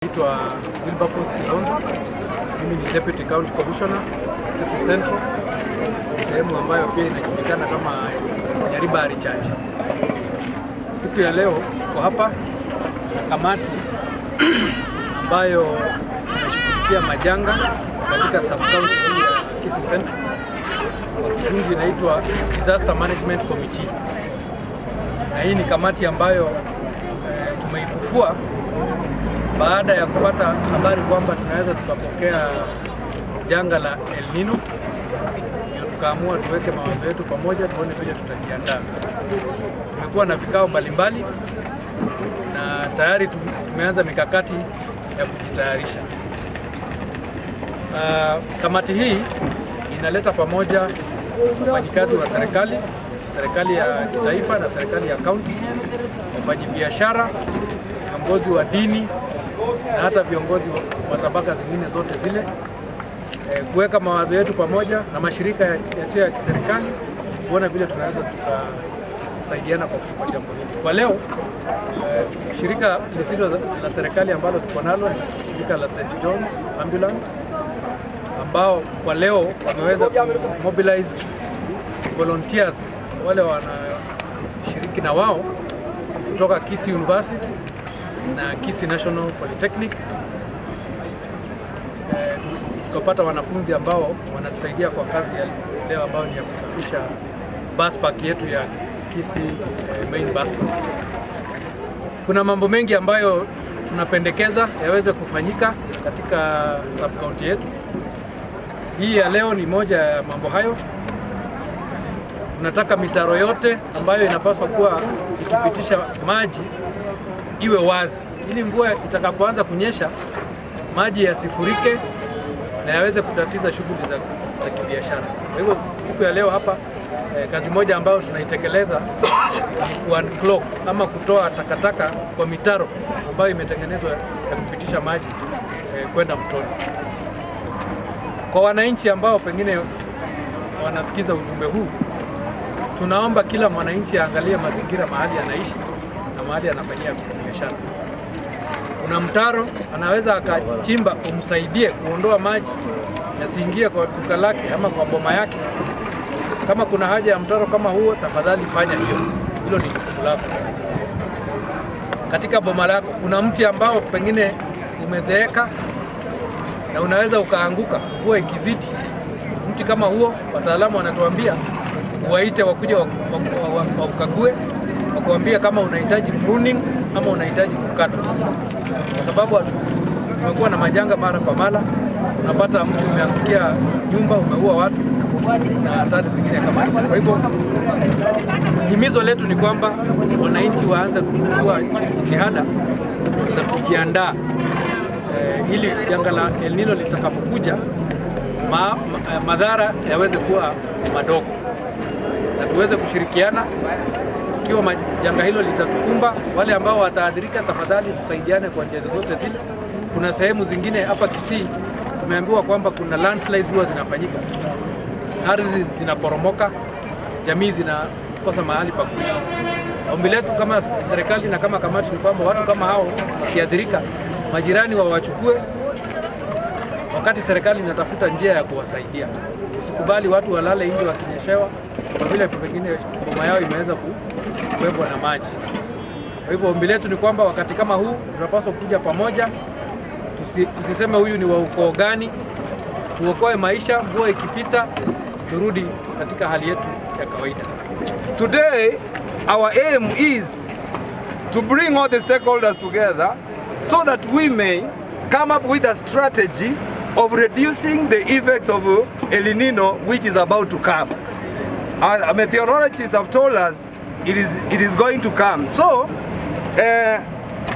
Naitwa Kilonzo. Mimi ni Deputy County Commissioner DCC Central, sehemu ambayo pia inajulikana kama Nyaribari Chache. Siku ya leo kwa hapa na kamati ambayo inashughulikia majanga katika sub-county ya DCC Central. Kwa kizungu inaitwa Disaster Management Committee. Na hii ni kamati ambayo tumeifufua baada ya kupata habari kwamba tunaweza tukapokea janga la El Nino. Ndio tukaamua tuweke mawazo yetu pamoja, tuone vile tutajiandaa. Tumekuwa na vikao mbalimbali na tayari tumeanza mikakati ya kujitayarisha. Kamati hii inaleta pamoja wafanyikazi wa serikali ya kitaifa na serikali ya kaunti, wafanyabiashara, viongozi wa dini na hata viongozi wa tabaka zingine zote zile, kuweka mawazo yetu pamoja na mashirika yasiyo ya kiserikali, kuona vile tunaweza tukasaidiana kwa jambo hili. Kwa leo shirika lisilo la serikali ambalo tuko nalo ni shirika la St. John's Ambulance, ambao kwa leo wameweza mobilize volunteers wale wanashiriki na wao kutoka Kisii University na Kisii National Polytechnic. Tukapata wanafunzi ambao wanatusaidia kwa kazi ya leo ambayo ni ya kusafisha bus park yetu ya Kisii main bus park. Kuna mambo mengi ambayo tunapendekeza yaweze kufanyika katika sub county yetu. Hii ya leo ni moja ya mambo hayo. Tunataka mitaro yote ambayo inapaswa kuwa ikipitisha maji iwe wazi, ili mvua itakapoanza kunyesha maji yasifurike na yaweze kutatiza shughuli za kibiashara. Kwa hivyo siku ya leo hapa kazi moja ambayo tunaitekeleza ni ku-unclog ama kutoa takataka kwa mitaro ambayo imetengenezwa ya kupitisha maji kwenda mtoni. Kwa wananchi ambao pengine wanasikiza ujumbe huu, tunaomba kila mwananchi aangalie mazingira mahali anaishi na mahali anafanyia biashara. Kuna mtaro anaweza akachimba umsaidie kuondoa maji yasiingie kwa duka lake ama kwa boma yake. Kama kuna haja ya mtaro kama huo, tafadhali fanya hiyo. Hilo ni jukumu lako. Katika boma lako kuna mti ambao pengine umezeeka na unaweza ukaanguka mvua ikizidi. Mti kama huo, wataalamu wanatuambia waite wakuja waukague, wakuambia kama unahitaji pruning ama unahitaji kukatwa. Kwa sababu tumekuwa na majanga mara kwa mara, unapata mtu umeangukia nyumba, umeua watu na hatari zingine kama hizo. Kwa hivyo himizo letu ni kwamba wananchi waanze kuchukua jitihada za kujiandaa ili janga la El Nino litakapokuja madhara yaweze kuwa madogo na tuweze kushirikiana. Ikiwa janga hilo litatukumba, wale ambao wataathirika, tafadhali tusaidiane kwa njia zote zile. Kuna sehemu zingine hapa Kisii tumeambiwa kwamba kuna landslides huwa zinafanyika, ardhi zinaporomoka, jamii zinakosa mahali pa kuishi. Ombi letu kama serikali na kama kamati ni kwamba watu kama hao wakiathirika, majirani wawachukue wakati serikali inatafuta njia ya kuwasaidia. Usikubali watu walale nje wakinyeshewa kwa vile pengine boma yao imeweza kubebwa na maji. Kwa hivyo ombi letu ni kwamba wakati kama huu tunapaswa kuja pamoja, tusiseme huyu ni wa ukoo gani, tuokoe maisha. Mvua ikipita turudi katika hali yetu ya kawaida. Today our aim is to bring all the stakeholders together so that we may come up with a strategy of reducing the effects of El Nino which is about to come. Meteorologists have told us it is going to come. So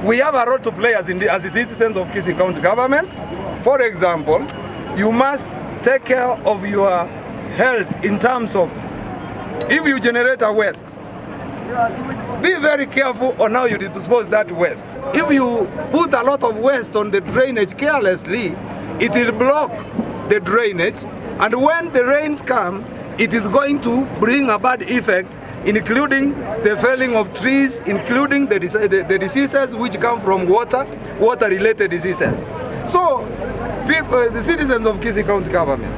we have a role to play as citizens of Kisii County Government. For example, you must take care of your health in terms of, if you generate a waste, be very careful on how you dispose that waste. If you put a lot of waste on the drainage carelessly, it will block the drainage, and when the rains come, it is going to bring a bad effect including the felling of trees, including the diseases which come from water-related diseases. So, people, the citizens of Kisii County government,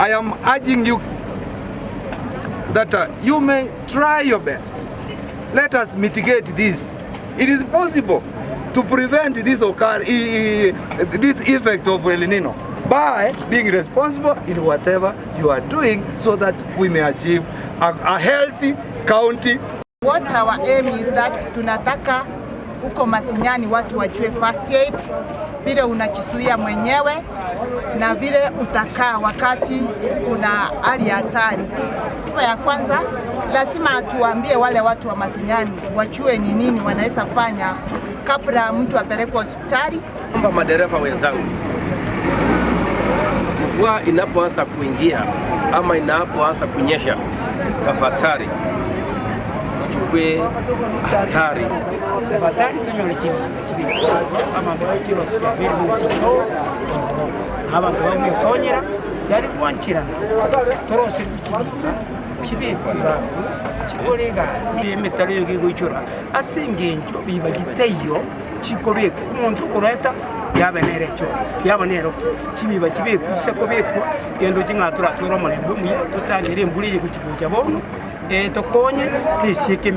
I am urging you that you may try your best. Let us mitigate this. It is possible to prevent this effect of El Nino by being responsible in whatever you are doing so that we may achieve a healthy county. What our aim is that tunataka huko Masinyani watu wajue first aid, vile unajisuia mwenyewe na vile utakaa wakati kuna hali ya hatari. Ya kwanza lazima tuambie wale watu wa Masinyani wajue ni nini wanaweza fanya kabla mtu apelekwe hospitali. Kwamba madereva wenzangu, mvua inapoanza kuingia ama inapoanza kunyesha, tafadhali tuchukue hatari. Tafadhali tunyole chini ama ndio kilo sikia vile mchicho abantu bamwe konyera yari kwanchirana torose kibikwa chikolega simetalo yogi guchura asingencho biba giteyo chikobeka umuntu kureta yabenerecho yabonero kibiba kibekwa isekobekwa yendo kingatura turo murembo muya tutangire mburi guchikuja bono tokonye tisieke